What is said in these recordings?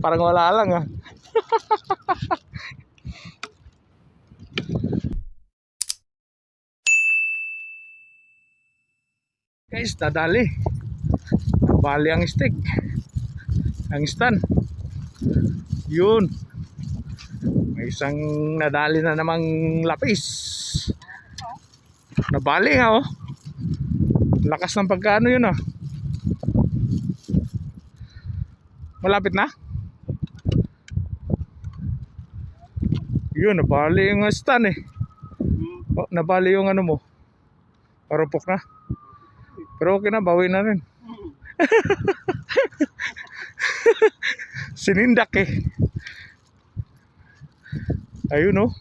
Parang wala lang ah. Guys, nadali. Bali ang stick. Ang stand. Yun. May isang nadali na namang lapis. Nabali nga oh. Lakas ng pagkano yun ah. Malapit na. Yun, nabali yung stand eh. Oh, nabali yung ano mo. Parupok na. Pero okay na, bawi na rin. Sinindak eh. Ayun oh.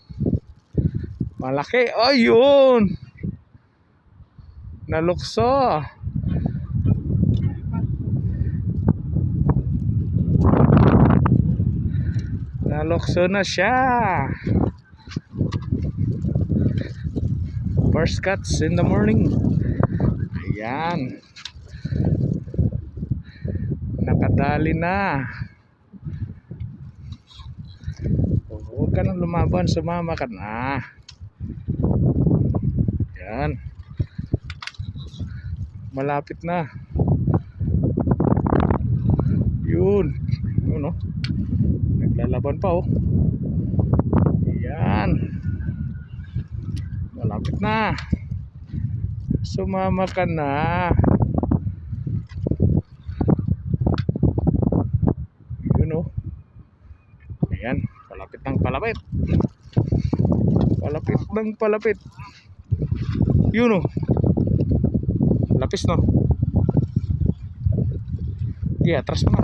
Malaki. Ayun. Nalukso. Nalukso na siya. First cuts in the morning. Ayan. Nakadali na. Huwag ka nang lumaban, sumama ka na. Ayan. Malapit na. Yun. Yun oh. Naglalaban pa oh. Ayan. Malapit na. Sumama ka na. Yun oh. Ayan. Palapit ng palapit. Palapit ng palapit. Yun oh. Lapis no. Yeah, atras mo na.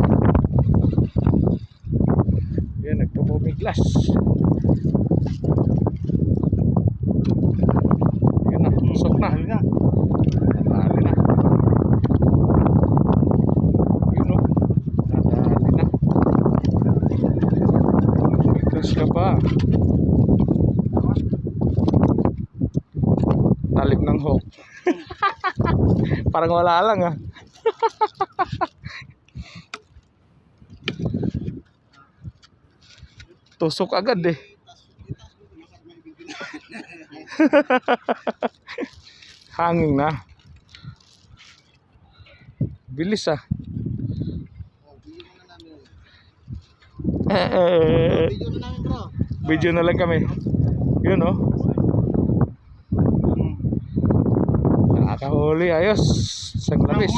Yan, nagpapumiglas. Yan na, tusok na. Nadali na. Yun o. Nadali na. Miglas ka pa. Talip ng hook. Parang wala lang ah. Tusok agad eh. Hanging na. Bilis ah. Video na lang kami. Yun oh. Nakahuli, ayos. Isang labis.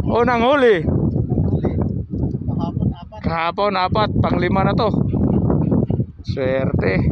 Oh, nanghuli. Kahapon, 4. Pang-5 na to. Swerte.